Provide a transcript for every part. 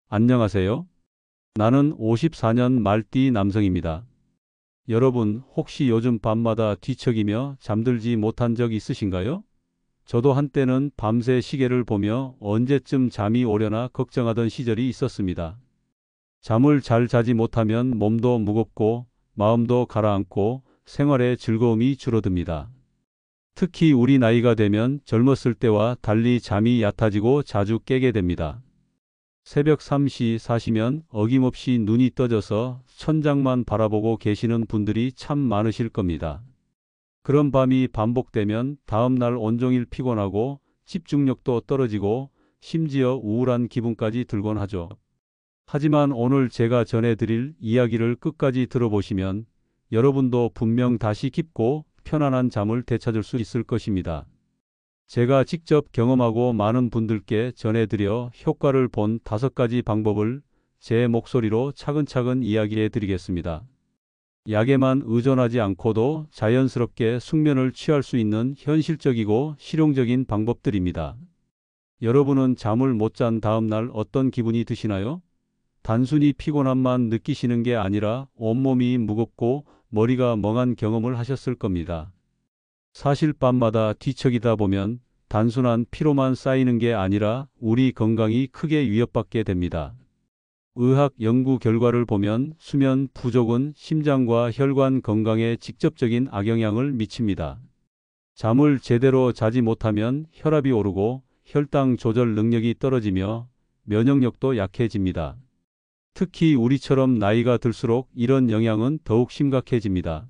안녕하세요. 나는 54년 말띠 남성입니다. 여러분, 혹시 요즘 밤마다 뒤척이며 잠들지 못한 적 있으신가요? 저도 한때는 밤새 시계를 보며 언제쯤 잠이 오려나 걱정하던 시절이 있었습니다. 잠을 잘 자지 못하면 몸도 무겁고 마음도 가라앉고 생활의 즐거움이 줄어듭니다. 특히 우리 나이가 되면 젊었을 때와 달리 잠이 얕아지고 자주 깨게 됩니다. 새벽 3시, 4시면 어김없이 눈이 떠져서 천장만 바라보고 계시는 분들이 참 많으실 겁니다. 그런 밤이 반복되면 다음날 온종일 피곤하고 집중력도 떨어지고 심지어 우울한 기분까지 들곤 하죠. 하지만 오늘 제가 전해드릴 이야기를 끝까지 들어보시면 여러분도 분명 다시 깊고 편안한 잠을 되찾을 수 있을 것입니다. 제가 직접 경험하고 많은 분들께 전해드려 효과를 본 5가지 방법을 제 목소리로 차근차근 이야기해 드리겠습니다. 약에만 의존하지 않고도 자연스럽게 숙면을 취할 수 있는 현실적이고 실용적인 방법들입니다. 여러분은 잠을 못 잔 다음 날 어떤 기분이 드시나요? 단순히 피곤함만 느끼시는 게 아니라 온몸이 무겁고 머리가 멍한 경험을 하셨을 겁니다. 사실 밤마다 뒤척이다 보면 단순한 피로만 쌓이는 게 아니라 우리 건강이 크게 위협받게 됩니다. 의학 연구 결과를 보면 수면 부족은 심장과 혈관 건강에 직접적인 악영향을 미칩니다. 잠을 제대로 자지 못하면 혈압이 오르고 혈당 조절 능력이 떨어지며 면역력도 약해집니다. 특히 우리처럼 나이가 들수록 이런 영향은 더욱 심각해집니다.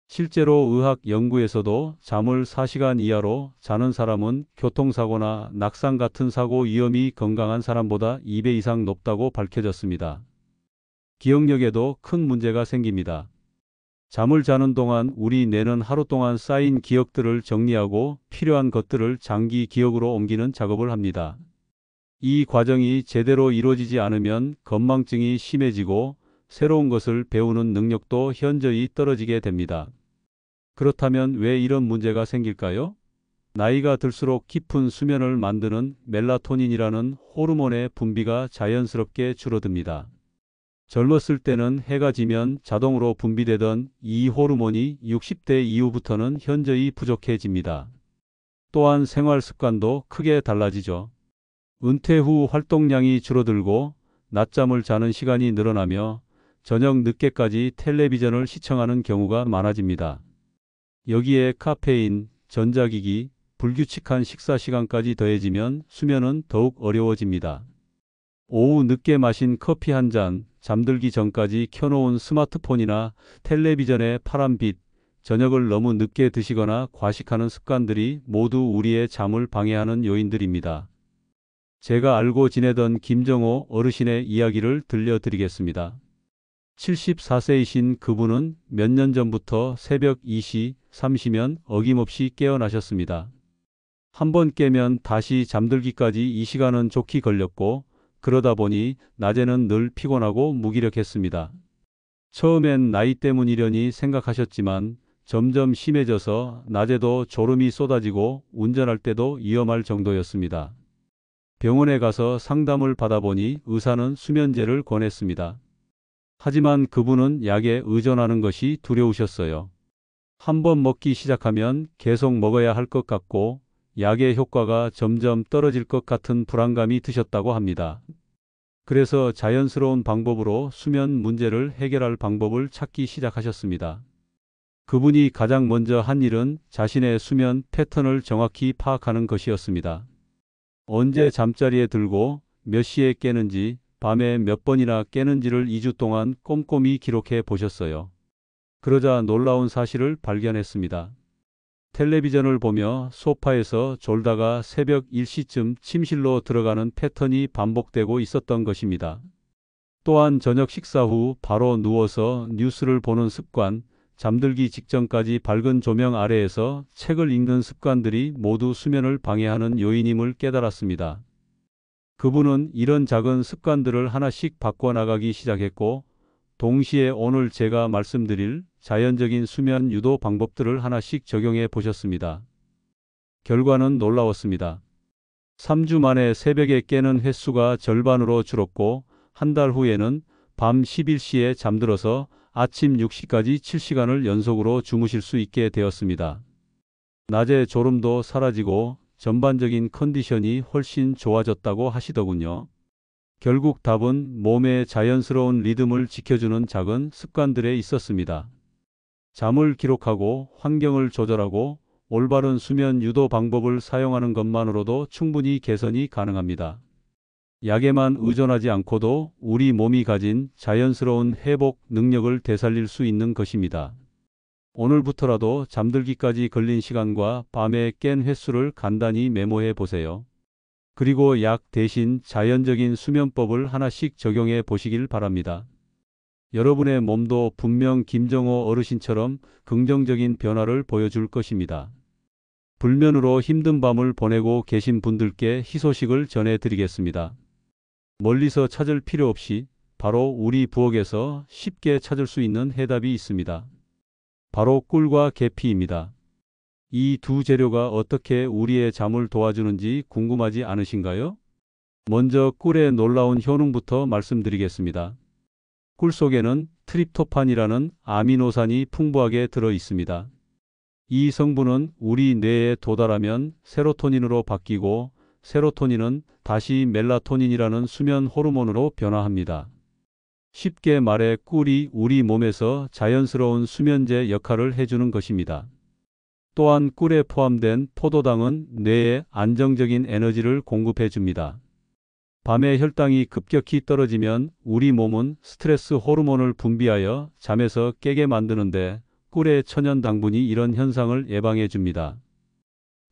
실제로 의학 연구에서도 잠을 4시간 이하로 자는 사람은 교통사고나 낙상 같은 사고 위험이 건강한 사람보다 2배 이상 높다고 밝혀졌습니다. 기억력에도 큰 문제가 생깁니다. 잠을 자는 동안 우리 뇌는 하루 동안 쌓인 기억들을 정리하고 필요한 것들을 장기 기억으로 옮기는 작업을 합니다. 이 과정이 제대로 이루어지지 않으면 건망증이 심해지고 새로운 것을 배우는 능력도 현저히 떨어지게 됩니다. 그렇다면 왜 이런 문제가 생길까요? 나이가 들수록 깊은 수면을 만드는 멜라토닌이라는 호르몬의 분비가 자연스럽게 줄어듭니다. 젊었을 때는 해가 지면 자동으로 분비되던 이 호르몬이 60대 이후부터는 현저히 부족해집니다. 또한 생활 습관도 크게 달라지죠. 은퇴 후 활동량이 줄어들고 낮잠을 자는 시간이 늘어나며 저녁 늦게까지 텔레비전을 시청하는 경우가 많아집니다. 여기에 카페인, 전자기기, 불규칙한 식사 시간까지 더해지면 수면은 더욱 어려워집니다. 오후 늦게 마신 커피 한 잔, 잠들기 전까지 켜놓은 스마트폰이나 텔레비전의 파란빛, 저녁을 너무 늦게 드시거나 과식하는 습관들이 모두 우리의 잠을 방해하는 요인들입니다. 제가 알고 지내던 김정호 어르신의 이야기를 들려드리겠습니다. 74세이신 그분은 몇 년 전부터 새벽 2시, 3시면 어김없이 깨어나셨습니다. 한 번 깨면 다시 잠들기까지 이 시간은 좋게 걸렸고 그러다 보니 낮에는 늘 피곤하고 무기력했습니다. 처음엔 나이 때문이려니 생각하셨지만 점점 심해져서 낮에도 졸음이 쏟아지고 운전할 때도 위험할 정도였습니다. 병원에 가서 상담을 받아보니 의사는 수면제를 권했습니다. 하지만 그분은 약에 의존하는 것이 두려우셨어요. 한 번 먹기 시작하면 계속 먹어야 할 것 같고 약의 효과가 점점 떨어질 것 같은 불안감이 드셨다고 합니다. 그래서 자연스러운 방법으로 수면 문제를 해결할 방법을 찾기 시작하셨습니다. 그분이 가장 먼저 한 일은 자신의 수면 패턴을 정확히 파악하는 것이었습니다. 언제 잠자리에 들고 몇 시에 깨는지, 밤에 몇 번이나 깨는지를 2주 동안 꼼꼼히 기록해 보셨어요. 그러자 놀라운 사실을 발견했습니다. 텔레비전을 보며 소파에서 졸다가 새벽 1시쯤 침실로 들어가는 패턴이 반복되고 있었던 것입니다. 또한 저녁 식사 후 바로 누워서 뉴스를 보는 습관, 잠들기 직전까지 밝은 조명 아래에서 책을 읽는 습관들이 모두 수면을 방해하는 요인임을 깨달았습니다. 그분은 이런 작은 습관들을 하나씩 바꿔나가기 시작했고, 동시에 오늘 제가 말씀드릴 자연적인 수면 유도 방법들을 하나씩 적용해 보셨습니다. 결과는 놀라웠습니다. 3주 만에 새벽에 깨는 횟수가 절반으로 줄었고 한 달 후에는 밤 11시에 잠들어서 아침 6시까지 7시간을 연속으로 주무실 수 있게 되었습니다. 낮에 졸음도 사라지고 전반적인 컨디션이 훨씬 좋아졌다고 하시더군요. 결국 답은 몸의 자연스러운 리듬을 지켜주는 작은 습관들에 있었습니다. 잠을 기록하고 환경을 조절하고 올바른 수면 유도 방법을 사용하는 것만으로도 충분히 개선이 가능합니다. 약에만 의존하지 않고도 우리 몸이 가진 자연스러운 회복 능력을 되살릴 수 있는 것입니다. 오늘부터라도 잠들기까지 걸린 시간과 밤에 깬 횟수를 간단히 메모해 보세요. 그리고 약 대신 자연적인 수면법을 하나씩 적용해 보시길 바랍니다. 여러분의 몸도 분명 김정호 어르신처럼 긍정적인 변화를 보여줄 것입니다. 불면으로 힘든 밤을 보내고 계신 분들께 희소식을 전해드리겠습니다. 멀리서 찾을 필요 없이 바로 우리 부엌에서 쉽게 찾을 수 있는 해답이 있습니다. 바로 꿀과 계피입니다. 이 두 재료가 어떻게 우리의 잠을 도와주는지 궁금하지 않으신가요? 먼저 꿀의 놀라운 효능부터 말씀드리겠습니다. 꿀 속에는 트립토판이라는 아미노산이 풍부하게 들어 있습니다. 이 성분은 우리 뇌에 도달하면 세로토닌으로 바뀌고 세로토닌은 다시 멜라토닌이라는 수면 호르몬으로 변화합니다. 쉽게 말해 꿀이 우리 몸에서 자연스러운 수면제 역할을 해주는 것입니다. 또한 꿀에 포함된 포도당은 뇌에 안정적인 에너지를 공급해 줍니다. 밤에 혈당이 급격히 떨어지면 우리 몸은 스트레스 호르몬을 분비하여 잠에서 깨게 만드는데 꿀의 천연 당분이 이런 현상을 예방해 줍니다.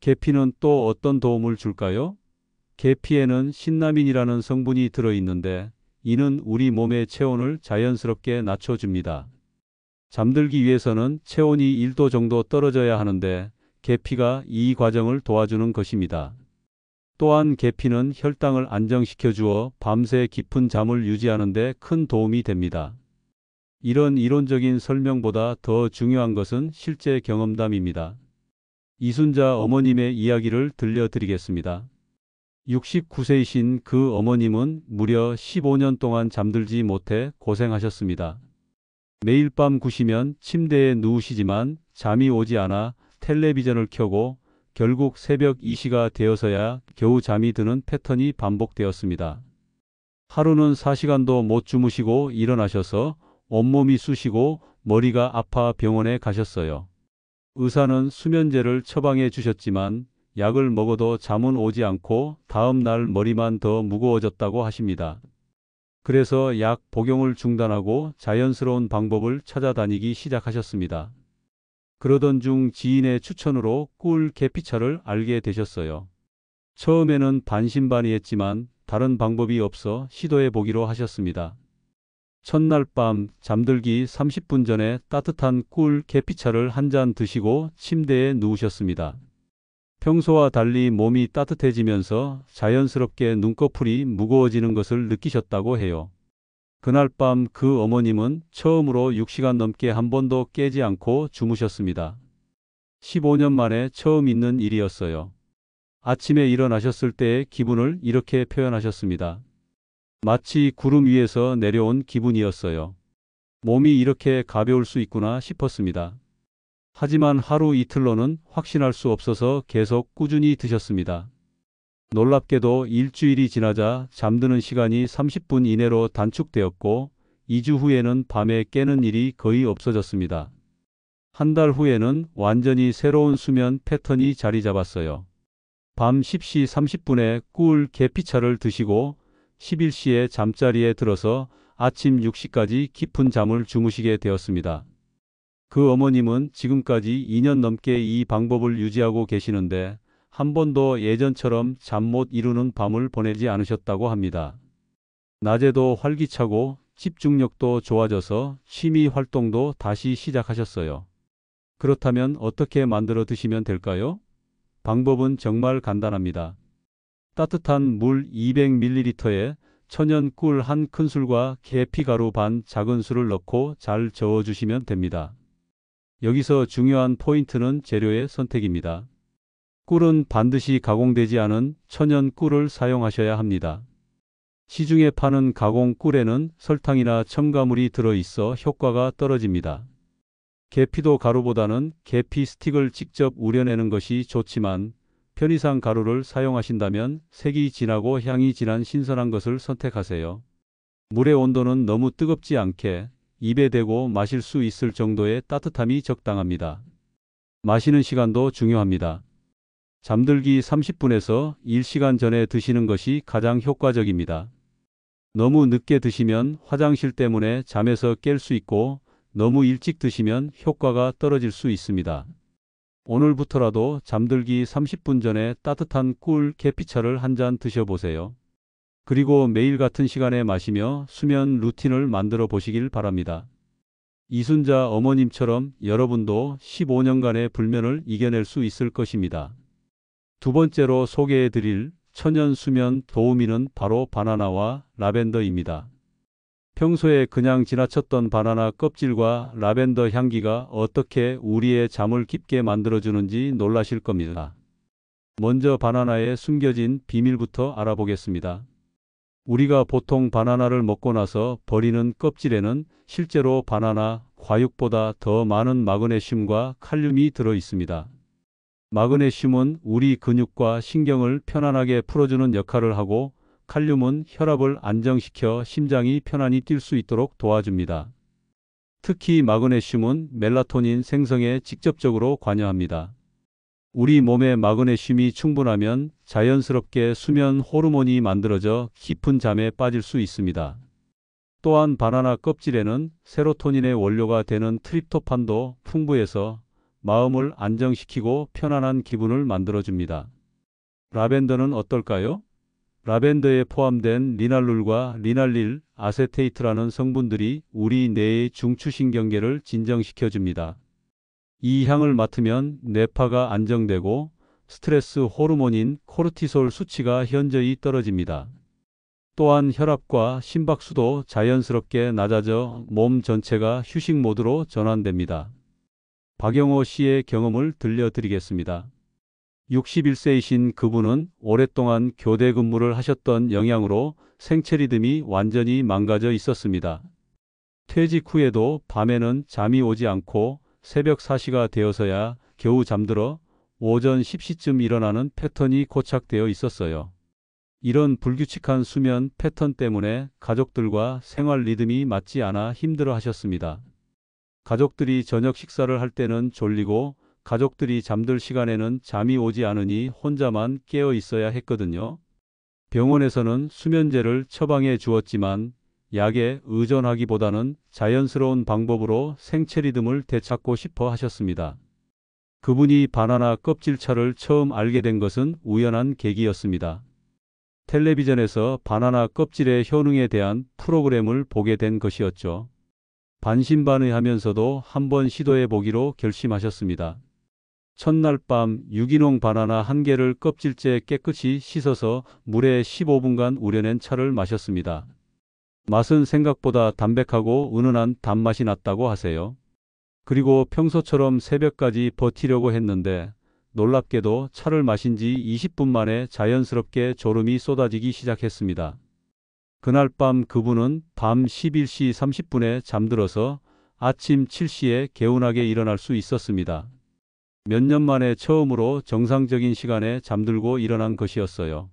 계피는 또 어떤 도움을 줄까요? 계피에는 신라민이라는 성분이 들어 있는데 이는 우리 몸의 체온을 자연스럽게 낮춰줍니다. 잠들기 위해서는 체온이 1도 정도 떨어져야 하는데 계피가 이 과정을 도와주는 것입니다. 또한 계피는 혈당을 안정시켜 주어 밤새 깊은 잠을 유지하는 데 큰 도움이 됩니다. 이런 이론적인 설명보다 더 중요한 것은 실제 경험담입니다. 이순자 어머님의 이야기를 들려드리겠습니다. 69세이신 그 어머님은 무려 15년 동안 잠들지 못해 고생하셨습니다. 매일 밤 9시면 침대에 누우시지만 잠이 오지 않아 텔레비전을 켜고 결국 새벽 2시가 되어서야 겨우 잠이 드는 패턴이 반복되었습니다. 하루는 4시간도 못 주무시고 일어나셔서 온몸이 쑤시고 머리가 아파 병원에 가셨어요. 의사는 수면제를 처방해 주셨지만 약을 먹어도 잠은 오지 않고 다음 날 머리만 더 무거워졌다고 하십니다. 그래서 약 복용을 중단하고 자연스러운 방법을 찾아다니기 시작하셨습니다. 그러던 중 지인의 추천으로 꿀 계피차를 알게 되셨어요. 처음에는 반신반의했지만 다른 방법이 없어 시도해 보기로 하셨습니다. 첫날 밤 잠들기 30분 전에 따뜻한 꿀 계피차를 한 잔 드시고 침대에 누우셨습니다. 평소와 달리 몸이 따뜻해지면서 자연스럽게 눈꺼풀이 무거워지는 것을 느끼셨다고 해요. 그날 밤 그 어머님은 처음으로 6시간 넘게 한 번도 깨지 않고 주무셨습니다. 15년 만에 처음 있는 일이었어요. 아침에 일어나셨을 때의 기분을 이렇게 표현하셨습니다. 마치 구름 위에서 내려온 기분이었어요. 몸이 이렇게 가벼울 수 있구나 싶었습니다. 하지만 하루 이틀로는 확신할 수 없어서 계속 꾸준히 드셨습니다. 놀랍게도 일주일이 지나자 잠드는 시간이 30분 이내로 단축되었고 2주 후에는 밤에 깨는 일이 거의 없어졌습니다. 한 달 후에는 완전히 새로운 수면 패턴이 자리 잡았어요. 밤 10시 30분에 꿀 계피차를 드시고 11시에 잠자리에 들어서 아침 6시까지 깊은 잠을 주무시게 되었습니다. 그 어머님은 지금까지 2년 넘게 이 방법을 유지하고 계시는데 한 번도 예전처럼 잠 못 이루는 밤을 보내지 않으셨다고 합니다. 낮에도 활기차고 집중력도 좋아져서 취미 활동도 다시 시작하셨어요. 그렇다면 어떻게 만들어 드시면 될까요? 방법은 정말 간단합니다. 따뜻한 물 200ml에 천연 꿀 한 큰술과 계피가루 반 작은술을 넣고 잘 저어주시면 됩니다. 여기서 중요한 포인트는 재료의 선택입니다. 꿀은 반드시 가공되지 않은 천연 꿀을 사용하셔야 합니다. 시중에 파는 가공 꿀에는 설탕이나 첨가물이 들어있어 효과가 떨어집니다. 계피도 가루보다는 계피 스틱을 직접 우려내는 것이 좋지만 편의상 가루를 사용하신다면 색이 진하고 향이 진한 신선한 것을 선택하세요. 물의 온도는 너무 뜨겁지 않게 입에 대고 마실 수 있을 정도의 따뜻함이 적당합니다. 마시는 시간도 중요합니다. 잠들기 30분에서 1시간 전에 드시는 것이 가장 효과적입니다. 너무 늦게 드시면 화장실 때문에 잠에서 깰 수 있고 너무 일찍 드시면 효과가 떨어질 수 있습니다. 오늘부터라도 잠들기 30분 전에 따뜻한 꿀 계피차를 한 잔 드셔보세요. 그리고 매일 같은 시간에 마시며 수면 루틴을 만들어 보시길 바랍니다. 이순자 어머님처럼 여러분도 15년간의 불면을 이겨낼 수 있을 것입니다. 두 번째로 소개해 드릴 천연 수면 도우미는 바로 바나나와 라벤더입니다. 평소에 그냥 지나쳤던 바나나 껍질과 라벤더 향기가 어떻게 우리의 잠을 깊게 만들어주는지 놀라실 겁니다. 먼저 바나나의 숨겨진 비밀부터 알아보겠습니다. 우리가 보통 바나나를 먹고 나서 버리는 껍질에는 실제로 바나나 과육보다 더 많은 마그네슘과 칼륨이 들어 있습니다. 마그네슘은 우리 근육과 신경을 편안하게 풀어주는 역할을 하고 칼륨은 혈압을 안정시켜 심장이 편안히 뛸 수 있도록 도와줍니다. 특히 마그네슘은 멜라토닌 생성에 직접적으로 관여합니다. 우리 몸에 마그네슘이 충분하면 자연스럽게 수면 호르몬이 만들어져 깊은 잠에 빠질 수 있습니다. 또한 바나나 껍질에는 세로토닌의 원료가 되는 트립토판도 풍부해서 마음을 안정시키고 편안한 기분을 만들어줍니다. 라벤더는 어떨까요? 라벤더에 포함된 리날룰과 리날릴 아세테이트라는 성분들이 우리 뇌의 중추신경계를 진정시켜줍니다. 이 향을 맡으면 뇌파가 안정되고 스트레스 호르몬인 코르티솔 수치가 현저히 떨어집니다. 또한 혈압과 심박수도 자연스럽게 낮아져 몸 전체가 휴식 모드로 전환됩니다. 박영호 씨의 경험을 들려드리겠습니다. 61세이신 그분은 오랫동안 교대 근무를 하셨던 영향으로 생체 리듬이 완전히 망가져 있었습니다. 퇴직 후에도 밤에는 잠이 오지 않고 새벽 4시가 되어서야 겨우 잠들어 오전 10시쯤 일어나는 패턴이 고착되어 있었어요. 이런 불규칙한 수면 패턴 때문에 가족들과 생활 리듬이 맞지 않아 힘들어 하셨습니다. 가족들이 저녁 식사를 할 때는 졸리고 가족들이 잠들 시간에는 잠이 오지 않으니 혼자만 깨어 있어야 했거든요. 병원에서는 수면제를 처방해 주었지만 약에 의존하기보다는 자연스러운 방법으로 생체 리듬을 되찾고 싶어 하셨습니다. 그분이 바나나 껍질차를 처음 알게 된 것은 우연한 계기였습니다. 텔레비전에서 바나나 껍질의 효능에 대한 프로그램을 보게 된 것이었죠. 반신반의하면서도 한번 시도해 보기로 결심하셨습니다. 첫날 밤 유기농 바나나 한 개를 껍질째 깨끗이 씻어서 물에 15분간 우려낸 차를 마셨습니다. 맛은 생각보다 담백하고 은은한 단맛이 났다고 하세요. 그리고 평소처럼 새벽까지 버티려고 했는데 놀랍게도 차를 마신 지 20분 만에 자연스럽게 졸음이 쏟아지기 시작했습니다. 그날 밤 그분은 밤 11시 30분에 잠들어서 아침 7시에 개운하게 일어날 수 있었습니다. 몇 년 만에 처음으로 정상적인 시간에 잠들고 일어난 것이었어요.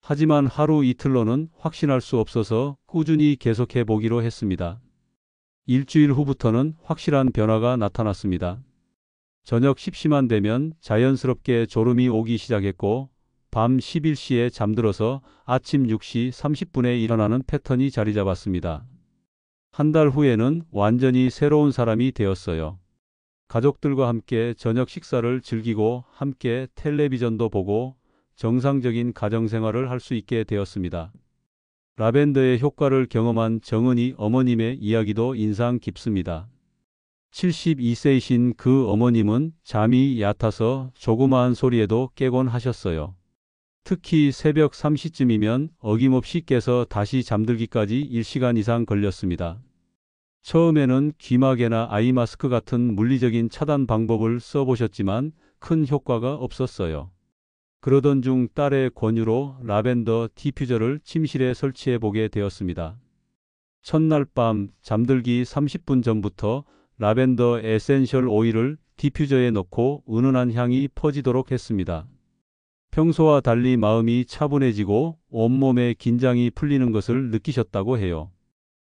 하지만 하루 이틀로는 확신할 수 없어서 꾸준히 계속해 보기로 했습니다. 일주일 후부터는 확실한 변화가 나타났습니다. 저녁 10시만 되면 자연스럽게 졸음이 오기 시작했고 밤 11시에 잠들어서 아침 6시 30분에 일어나는 패턴이 자리 잡았습니다. 한 달 후에는 완전히 새로운 사람이 되었어요. 가족들과 함께 저녁 식사를 즐기고 함께 텔레비전도 보고 정상적인 가정생활을 할 수 있게 되었습니다. 라벤더의 효과를 경험한 정은희 어머님의 이야기도 인상 깊습니다. 72세이신 그 어머님은 잠이 얕아서 조그마한 소리에도 깨곤 하셨어요. 특히 새벽 3시쯤이면 어김없이 깨서 다시 잠들기까지 1시간 이상 걸렸습니다. 처음에는 귀마개나 아이마스크 같은 물리적인 차단 방법을 써보셨지만 큰 효과가 없었어요. 그러던 중 딸의 권유로 라벤더 디퓨저를 침실에 설치해 보게 되었습니다. 첫날 밤 잠들기 30분 전부터 라벤더 에센셜 오일을 디퓨저에 넣고 은은한 향이 퍼지도록 했습니다. 평소와 달리 마음이 차분해지고 온몸의 긴장이 풀리는 것을 느끼셨다고 해요.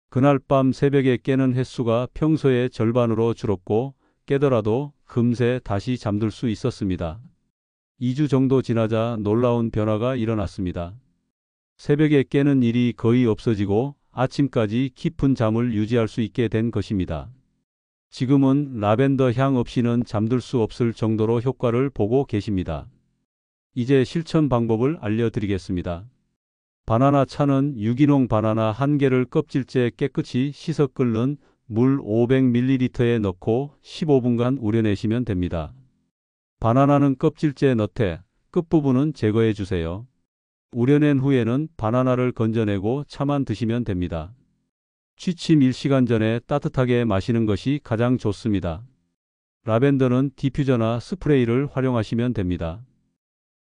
그날 밤 새벽에 깨는 횟수가 평소의 절반으로 줄었고 깨더라도 금세 다시 잠들 수 있었습니다. 2주 정도 지나자 놀라운 변화가 일어났습니다. 새벽에 깨는 일이 거의 없어지고 아침까지 깊은 잠을 유지할 수 있게 된 것입니다. 지금은 라벤더 향 없이는 잠들 수 없을 정도로 효과를 보고 계십니다. 이제 실천 방법을 알려드리겠습니다. 바나나 차는 유기농 바나나 1개를 껍질째 깨끗이 씻어 끓는 물 500ml에 넣고 15분간 우려내시면 됩니다. 바나나는 껍질째 넣되 끝부분은 제거해 주세요. 우려낸 후에는 바나나를 건져내고 차만 드시면 됩니다. 취침 1시간 전에 따뜻하게 마시는 것이 가장 좋습니다. 라벤더는 디퓨저나 스프레이를 활용하시면 됩니다.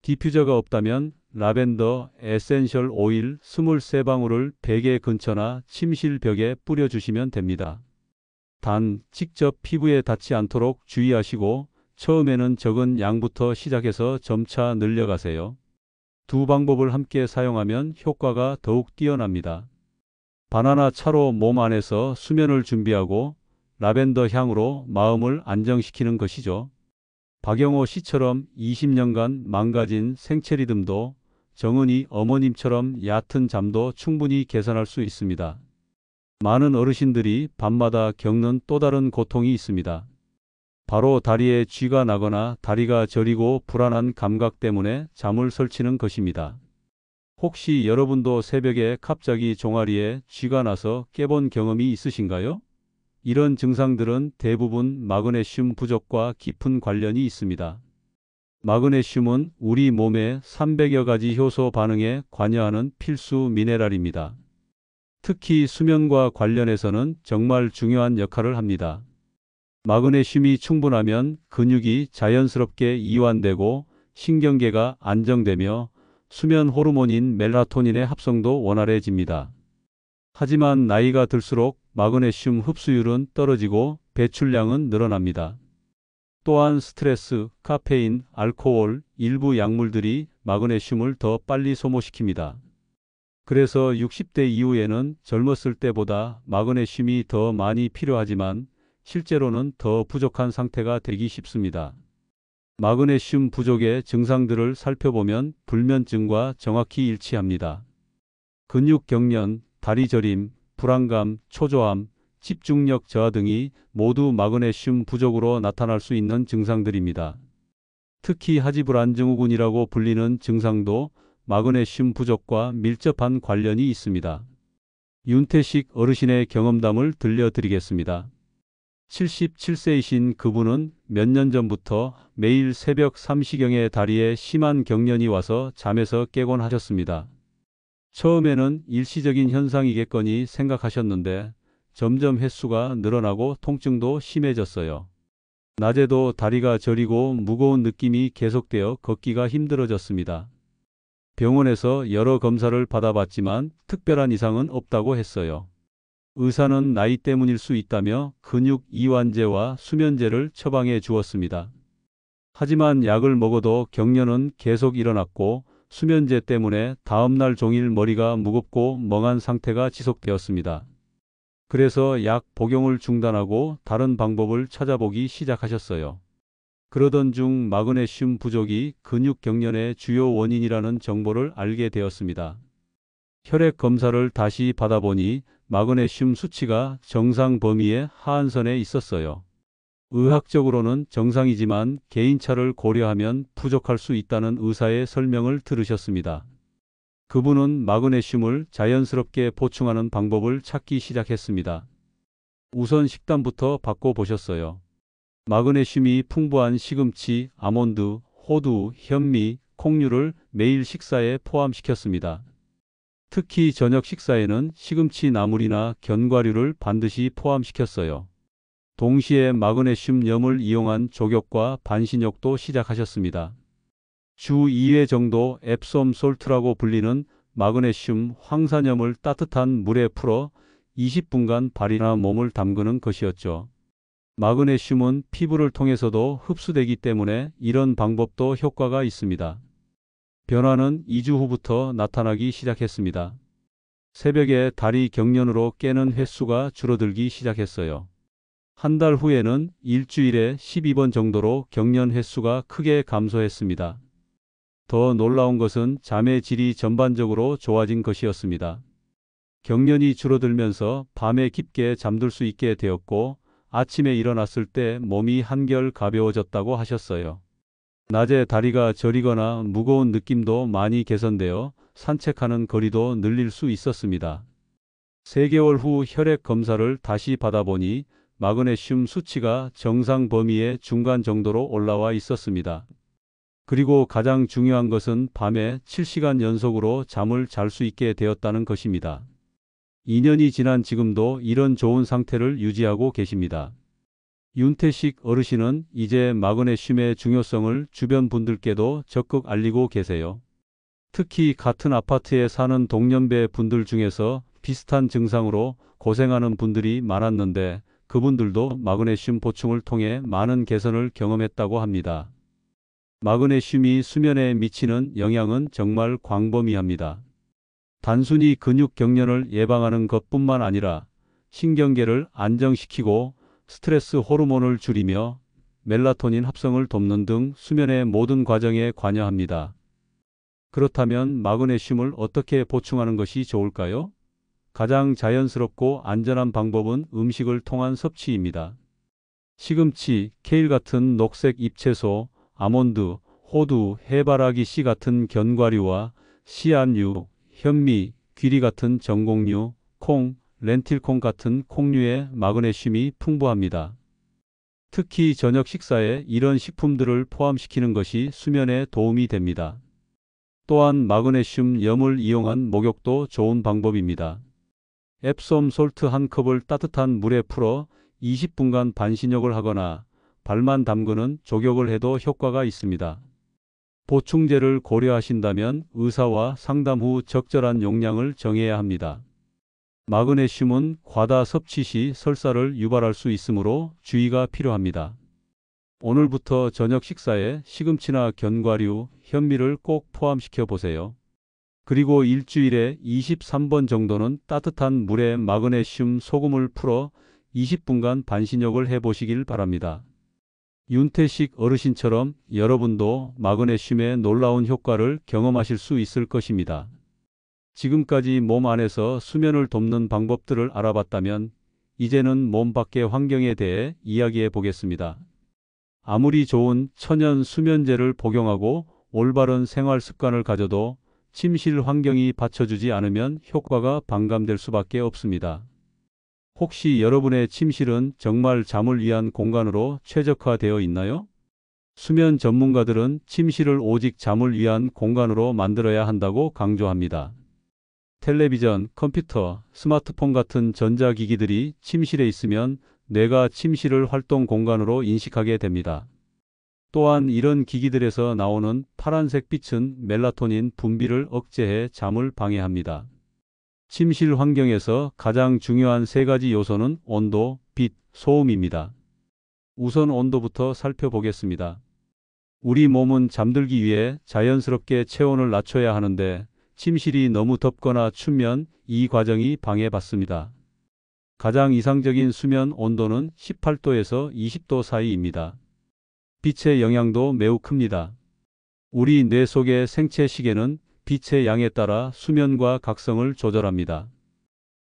디퓨저가 없다면 라벤더 에센셜 오일 23방울을 베개 근처나 침실 벽에 뿌려주시면 됩니다. 단, 직접 피부에 닿지 않도록 주의하시고 처음에는 적은 양부터 시작해서 점차 늘려가세요. 두 방법을 함께 사용하면 효과가 더욱 뛰어납니다. 바나나 차로 몸 안에서 수면을 준비하고 라벤더 향으로 마음을 안정시키는 것이죠. 박영호 씨처럼 20년간 망가진 생체 리듬도 정은이 어머님처럼 얕은 잠도 충분히 개선할 수 있습니다. 많은 어르신들이 밤마다 겪는 또 다른 고통이 있습니다. 바로 다리에 쥐가 나거나 다리가 저리고 불안한 감각 때문에 잠을 설치는 것입니다. 혹시 여러분도 새벽에 갑자기 종아리에 쥐가 나서 깨본 경험이 있으신가요? 이런 증상들은 대부분 마그네슘 부족과 깊은 관련이 있습니다. 마그네슘은 우리 몸의 300여 가지 효소 반응에 관여하는 필수 미네랄입니다. 특히 수면과 관련해서는 정말 중요한 역할을 합니다. 마그네슘이 충분하면 근육이 자연스럽게 이완되고 신경계가 안정되며 수면 호르몬인 멜라토닌의 합성도 원활해집니다. 하지만 나이가 들수록 마그네슘 흡수율은 떨어지고 배출량은 늘어납니다. 또한 스트레스, 카페인, 알코올, 일부 약물들이 마그네슘을 더 빨리 소모시킵니다. 그래서 60대 이후에는 젊었을 때보다 마그네슘이 더 많이 필요하지만 실제로는 더 부족한 상태가 되기 쉽습니다. 마그네슘 부족의 증상들을 살펴보면 불면증과 정확히 일치합니다. 근육 경련, 다리 저림, 불안감, 초조함, 집중력 저하 등이 모두 마그네슘 부족으로 나타날 수 있는 증상들입니다. 특히 하지불안증후군이라고 불리는 증상도 마그네슘 부족과 밀접한 관련이 있습니다. 윤태식 어르신의 경험담을 들려드리겠습니다. 77세이신 그분은 몇 년 전부터 매일 새벽 3시경에 다리에 심한 경련이 와서 잠에서 깨곤 하셨습니다. 처음에는 일시적인 현상이겠거니 생각하셨는데 점점 횟수가 늘어나고 통증도 심해졌어요. 낮에도 다리가 저리고 무거운 느낌이 계속되어 걷기가 힘들어졌습니다. 병원에서 여러 검사를 받아봤지만 특별한 이상은 없다고 했어요. 의사는 나이 때문일 수 있다며 근육 이완제와 수면제를 처방해 주었습니다. 하지만 약을 먹어도 경련은 계속 일어났고 수면제 때문에 다음날 종일 머리가 무겁고 멍한 상태가 지속되었습니다. 그래서 약 복용을 중단하고 다른 방법을 찾아보기 시작하셨어요. 그러던 중 마그네슘 부족이 근육 경련의 주요 원인이라는 정보를 알게 되었습니다. 혈액 검사를 다시 받아보니 마그네슘 수치가 정상 범위의 하한선에 있었어요. 의학적으로는 정상이지만 개인차를 고려하면 부족할 수 있다는 의사의 설명을 들으셨습니다. 그분은 마그네슘을 자연스럽게 보충하는 방법을 찾기 시작했습니다. 우선 식단부터 바꿔보셨어요. 마그네슘이 풍부한 시금치, 아몬드, 호두, 현미, 콩류를 매일 식사에 포함시켰습니다. 특히 저녁 식사에는 시금치 나물이나 견과류를 반드시 포함시켰어요. 동시에 마그네슘염을 이용한 족욕과 반신욕도 시작하셨습니다. 주 2회 정도 앱솜 솔트라고 불리는 마그네슘 황산염을 따뜻한 물에 풀어 20분간 발이나 몸을 담그는 것이었죠. 마그네슘은 피부를 통해서도 흡수되기 때문에 이런 방법도 효과가 있습니다. 변화는 2주 후부터 나타나기 시작했습니다. 새벽에 다리 경련으로 깨는 횟수가 줄어들기 시작했어요. 한 달 후에는 일주일에 12번 정도로 경련 횟수가 크게 감소했습니다. 더 놀라운 것은 잠의 질이 전반적으로 좋아진 것이었습니다. 경련이 줄어들면서 밤에 깊게 잠들 수 있게 되었고 아침에 일어났을 때 몸이 한결 가벼워졌다고 하셨어요. 낮에 다리가 저리거나 무거운 느낌도 많이 개선되어 산책하는 거리도 늘릴 수 있었습니다. 3개월 후 혈액 검사를 다시 받아보니 마그네슘 수치가 정상 범위의 중간 정도로 올라와 있었습니다. 그리고 가장 중요한 것은 밤에 7시간 연속으로 잠을 잘 수 있게 되었다는 것입니다. 2년이 지난 지금도 이런 좋은 상태를 유지하고 계십니다. 윤태식 어르신은 이제 마그네슘의 중요성을 주변 분들께도 적극 알리고 계세요. 특히 같은 아파트에 사는 동년배 분들 중에서 비슷한 증상으로 고생하는 분들이 많았는데 그분들도 마그네슘 보충을 통해 많은 개선을 경험했다고 합니다. 마그네슘이 수면에 미치는 영향은 정말 광범위합니다. 단순히 근육 경련을 예방하는 것뿐만 아니라 신경계를 안정시키고 스트레스 호르몬을 줄이며 멜라토닌 합성을 돕는 등 수면의 모든 과정에 관여합니다. 그렇다면 마그네슘을 어떻게 보충하는 것이 좋을까요? 가장 자연스럽고 안전한 방법은 음식을 통한 섭취입니다. 시금치, 케일 같은 녹색 잎채소, 아몬드, 호두, 해바라기 씨 같은 견과류와 씨앗류, 현미, 귀리 같은 전곡류, 콩, 렌틸콩 같은 콩류에 마그네슘이 풍부합니다. 특히 저녁 식사에 이런 식품들을 포함시키는 것이 수면에 도움이 됩니다. 또한 마그네슘 염을 이용한 목욕도 좋은 방법입니다. 앱솜 솔트 한 컵을 따뜻한 물에 풀어 20분간 반신욕을 하거나 발만 담그는 족욕을 해도 효과가 있습니다. 보충제를 고려하신다면 의사와 상담 후 적절한 용량을 정해야 합니다. 마그네슘은 과다 섭취 시 설사를 유발할 수 있으므로 주의가 필요합니다. 오늘부터 저녁 식사에 시금치나 견과류, 현미를 꼭 포함시켜 보세요. 그리고 일주일에 23번 정도는 따뜻한 물에 마그네슘 소금을 풀어 20분간 반신욕을 해보시길 바랍니다. 윤태식 어르신처럼 여러분도 마그네슘의 놀라운 효과를 경험하실 수 있을 것입니다. 지금까지 몸 안에서 수면을 돕는 방법들을 알아봤다면 이제는 몸 밖의 환경에 대해 이야기해 보겠습니다. 아무리 좋은 천연 수면제를 복용하고 올바른 생활 습관을 가져도 침실 환경이 받쳐주지 않으면 효과가 반감될 수밖에 없습니다. 혹시 여러분의 침실은 정말 잠을 위한 공간으로 최적화되어 있나요? 수면 전문가들은 침실을 오직 잠을 위한 공간으로 만들어야 한다고 강조합니다. 텔레비전, 컴퓨터, 스마트폰 같은 전자기기들이 침실에 있으면 뇌가 침실을 활동 공간으로 인식하게 됩니다. 또한 이런 기기들에서 나오는 파란색 빛은 멜라토닌 분비를 억제해 잠을 방해합니다. 침실 환경에서 가장 중요한 3가지 요소는 온도, 빛, 소음입니다. 우선 온도부터 살펴보겠습니다. 우리 몸은 잠들기 위해 자연스럽게 체온을 낮춰야 하는데 침실이 너무 덥거나 춥면 이 과정이 방해받습니다. 가장 이상적인 수면 온도는 18도에서 20도 사이입니다. 빛의 영향도 매우 큽니다. 우리 뇌 속의 생체 시계는 빛의 양에 따라 수면과 각성을 조절합니다.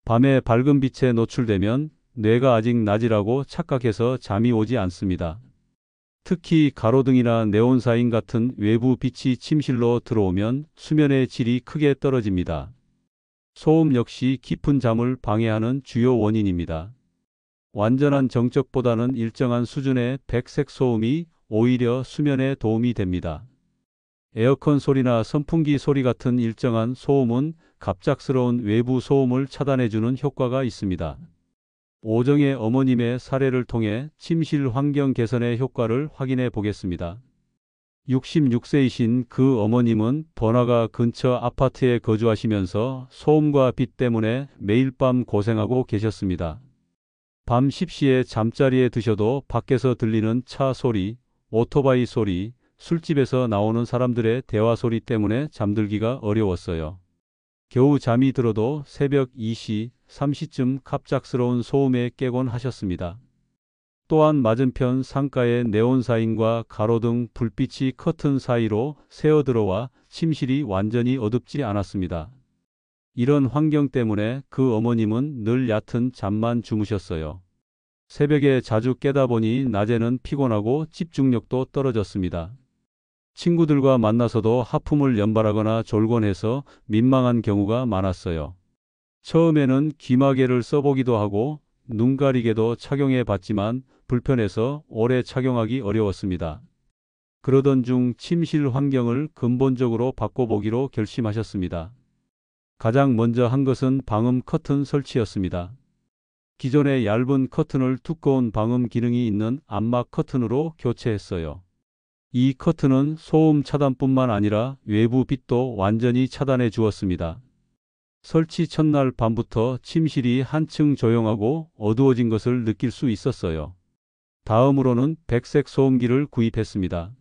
밤에 밝은 빛에 노출되면 뇌가 아직 낮이라고 착각해서 잠이 오지 않습니다. 특히 가로등이나 네온사인 같은 외부 빛이 침실로 들어오면 수면의 질이 크게 떨어집니다. 소음 역시 깊은 잠을 방해하는 주요 원인입니다. 완전한 정적보다는 일정한 수준의 백색 소음이 오히려 수면에 도움이 됩니다. 에어컨 소리나 선풍기 소리 같은 일정한 소음은 갑작스러운 외부 소음을 차단해주는 효과가 있습니다. 오정의 어머님의 사례를 통해 침실 환경 개선의 효과를 확인해 보겠습니다. 66세이신 그 어머님은 번화가 근처 아파트에 거주하시면서 소음과 빛 때문에 매일 밤 고생하고 계셨습니다. 밤 10시에 잠자리에 드셔도 밖에서 들리는 차 소리, 오토바이 소리, 술집에서 나오는 사람들의 대화 소리 때문에 잠들기가 어려웠어요. 겨우 잠이 들어도 새벽 2시, 3시쯤 갑작스러운 소음에 깨곤 하셨습니다. 또한 맞은편 상가의 네온사인과 가로등 불빛이 커튼 사이로 새어들어와 침실이 완전히 어둡지 않았습니다. 이런 환경 때문에 그 어머님은 늘 얕은 잠만 주무셨어요. 새벽에 자주 깨다 보니 낮에는 피곤하고 집중력도 떨어졌습니다. 친구들과 만나서도 하품을 연발하거나 졸곤 해서 민망한 경우가 많았어요. 처음에는 귀마개를 써보기도 하고 눈가리개도 착용해 봤지만 불편해서 오래 착용하기 어려웠습니다. 그러던 중 침실 환경을 근본적으로 바꿔보기로 결심하셨습니다. 가장 먼저 한 것은 방음 커튼 설치였습니다. 기존의 얇은 커튼을 두꺼운 방음 기능이 있는 암막 커튼으로 교체했어요. 이 커튼은 소음 차단뿐만 아니라 외부 빛도 완전히 차단해 주었습니다. 설치 첫날 밤부터 침실이 한층 조용하고 어두워진 것을 느낄 수 있었어요. 다음으로는 백색 소음기를 구입했습니다.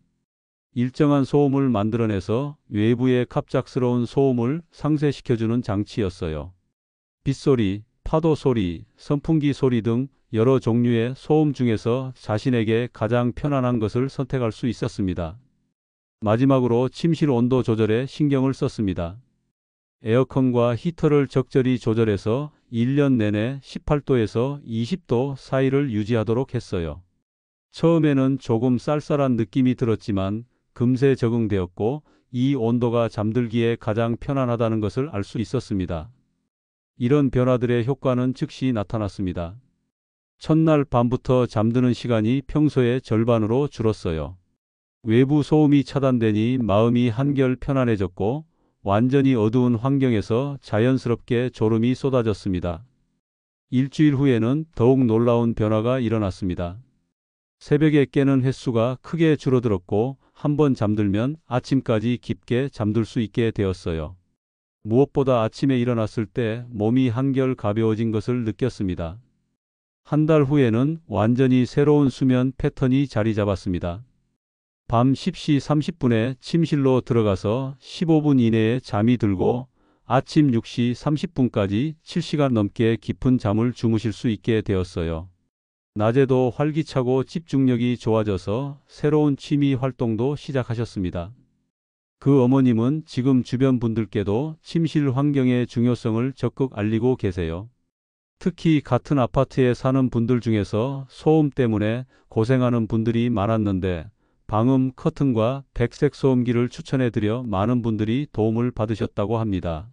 일정한 소음을 만들어내서 외부의 갑작스러운 소음을 상쇄시켜주는 장치였어요. 빗소리, 파도 소리, 선풍기 소리 등 여러 종류의 소음 중에서 자신에게 가장 편안한 것을 선택할 수 있었습니다. 마지막으로 침실 온도 조절에 신경을 썼습니다. 에어컨과 히터를 적절히 조절해서 1년 내내 18도에서 20도 사이를 유지하도록 했어요. 처음에는 조금 쌀쌀한 느낌이 들었지만 금세 적응되었고 이 온도가 잠들기에 가장 편안하다는 것을 알 수 있었습니다. 이런 변화들의 효과는 즉시 나타났습니다. 첫날 밤부터 잠드는 시간이 평소의 절반으로 줄었어요. 외부 소음이 차단되니 마음이 한결 편안해졌고 완전히 어두운 환경에서 자연스럽게 졸음이 쏟아졌습니다. 일주일 후에는 더욱 놀라운 변화가 일어났습니다. 새벽에 깨는 횟수가 크게 줄어들었고 한번 잠들면 아침까지 깊게 잠들 수 있게 되었어요. 무엇보다 아침에 일어났을 때 몸이 한결 가벼워진 것을 느꼈습니다. 한 달 후에는 완전히 새로운 수면 패턴이 자리 잡았습니다. 밤 10시 30분에 침실로 들어가서 15분 이내에 잠이 들고 아침 6시 30분까지 7시간 넘게 깊은 잠을 주무실 수 있게 되었어요. 낮에도 활기차고 집중력이 좋아져서 새로운 취미 활동도 시작하셨습니다. 그 어머님은 지금 주변 분들께도 침실 환경의 중요성을 적극 알리고 계세요. 특히 같은 아파트에 사는 분들 중에서 소음 때문에 고생하는 분들이 많았는데 방음 커튼과 백색 소음기를 추천해드려 많은 분들이 도움을 받으셨다고 합니다.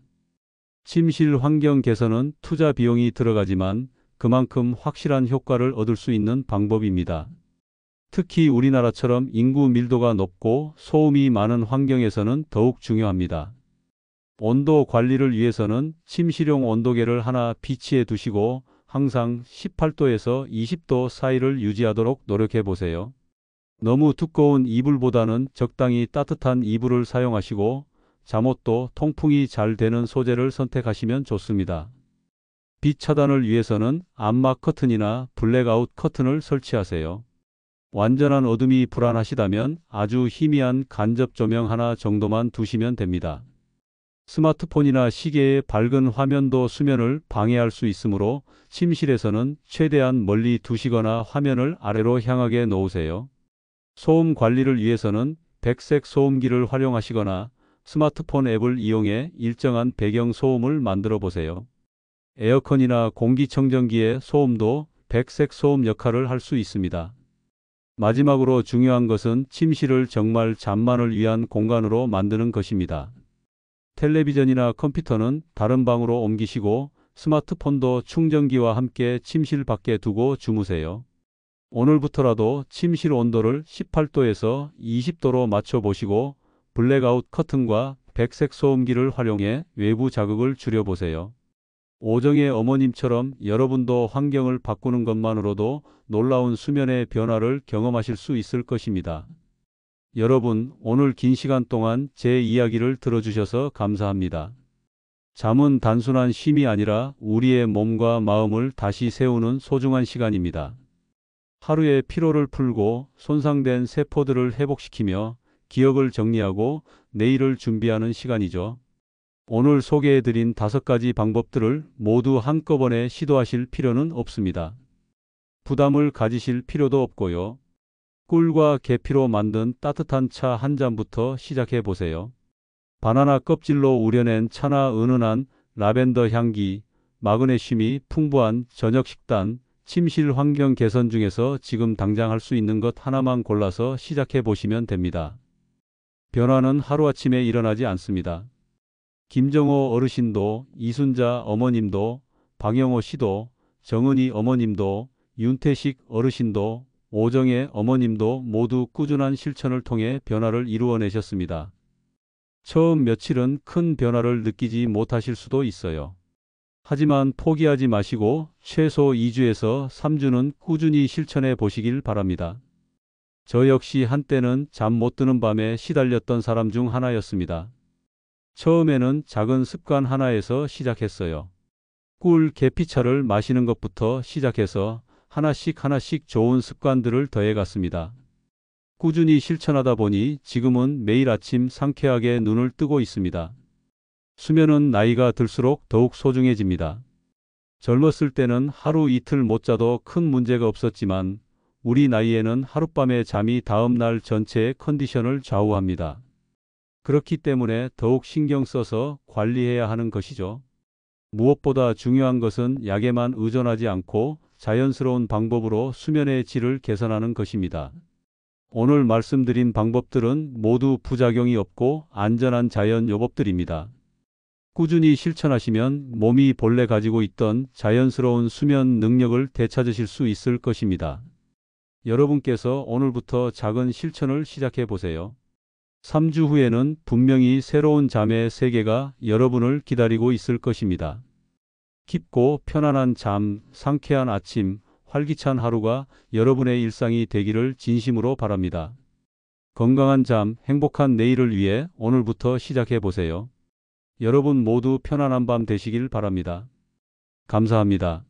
침실 환경 개선은 투자 비용이 들어가지만 그만큼 확실한 효과를 얻을 수 있는 방법입니다. 특히 우리나라처럼 인구 밀도가 높고 소음이 많은 환경에서는 더욱 중요합니다. 온도 관리를 위해서는 침실용 온도계를 하나 비치해 두시고 항상 18도에서 20도 사이를 유지하도록 노력해 보세요. 너무 두꺼운 이불보다는 적당히 따뜻한 이불을 사용하시고 잠옷도 통풍이 잘 되는 소재를 선택하시면 좋습니다. 빛 차단을 위해서는 암막 커튼이나 블랙아웃 커튼을 설치하세요. 완전한 어둠이 불안하시다면 아주 희미한 간접 조명 하나 정도만 두시면 됩니다. 스마트폰이나 시계의 밝은 화면도 수면을 방해할 수 있으므로 침실에서는 최대한 멀리 두시거나 화면을 아래로 향하게 놓으세요. 소음 관리를 위해서는 백색 소음기를 활용하시거나 스마트폰 앱을 이용해 일정한 배경 소음을 만들어 보세요. 에어컨이나 공기청정기의 소음도 백색 소음 역할을 할 수 있습니다. 마지막으로 중요한 것은 침실을 정말 잠만을 위한 공간으로 만드는 것입니다. 텔레비전이나 컴퓨터는 다른 방으로 옮기시고 스마트폰도 충전기와 함께 침실 밖에 두고 주무세요. 오늘부터라도 침실 온도를 18도에서 20도로 맞춰보시고 블랙아웃 커튼과 백색 소음기를 활용해 외부 자극을 줄여보세요. 오정의 어머님처럼 여러분도 환경을 바꾸는 것만으로도 놀라운 수면의 변화를 경험하실 수 있을 것입니다. 여러분, 오늘 긴 시간 동안 제 이야기를 들어주셔서 감사합니다. 잠은 단순한 쉼이 아니라 우리의 몸과 마음을 다시 세우는 소중한 시간입니다. 하루의 피로를 풀고 손상된 세포들을 회복시키며 기억을 정리하고 내일을 준비하는 시간이죠. 오늘 소개해드린 5가지 방법들을 모두 한꺼번에 시도하실 필요는 없습니다. 부담을 가지실 필요도 없고요. 꿀과 계피로 만든 따뜻한 차 한 잔부터 시작해 보세요. 바나나 껍질로 우려낸 차나 은은한 라벤더 향기, 마그네슘이 풍부한 저녁 식단, 침실 환경 개선 중에서 지금 당장 할 수 있는 것 하나만 골라서 시작해 보시면 됩니다. 변화는 하루아침에 일어나지 않습니다. 김정호 어르신도, 이순자 어머님도, 박영호 씨도, 정은희 어머님도, 윤태식 어르신도, 오정혜 어머님도 모두 꾸준한 실천을 통해 변화를 이루어내셨습니다. 처음 며칠은 큰 변화를 느끼지 못하실 수도 있어요. 하지만 포기하지 마시고 최소 2주에서 3주는 꾸준히 실천해 보시길 바랍니다. 저 역시 한때는 잠 못 드는 밤에 시달렸던 사람 중 하나였습니다. 처음에는 작은 습관 하나에서 시작했어요. 꿀 계피차를 마시는 것부터 시작해서 하나씩 좋은 습관들을 더해갔습니다. 꾸준히 실천하다 보니 지금은 매일 아침 상쾌하게 눈을 뜨고 있습니다. 수면은 나이가 들수록 더욱 소중해집니다. 젊었을 때는 하루 이틀 못 자도 큰 문제가 없었지만 우리 나이에는 하룻밤의 잠이 다음 날 전체의 컨디션을 좌우합니다. 그렇기 때문에 더욱 신경 써서 관리해야 하는 것이죠. 무엇보다 중요한 것은 약에만 의존하지 않고 자연스러운 방법으로 수면의 질을 개선하는 것입니다. 오늘 말씀드린 방법들은 모두 부작용이 없고 안전한 자연 요법들입니다. 꾸준히 실천하시면 몸이 본래 가지고 있던 자연스러운 수면 능력을 되찾으실 수 있을 것입니다. 여러분께서 오늘부터 작은 실천을 시작해 보세요. 3주 후에는 분명히 새로운 잠의 세계가 여러분을 기다리고 있을 것입니다. 깊고 편안한 잠, 상쾌한 아침, 활기찬 하루가 여러분의 일상이 되기를 진심으로 바랍니다. 건강한 잠, 행복한 내일을 위해 오늘부터 시작해 보세요. 여러분 모두 편안한 밤 되시길 바랍니다. 감사합니다.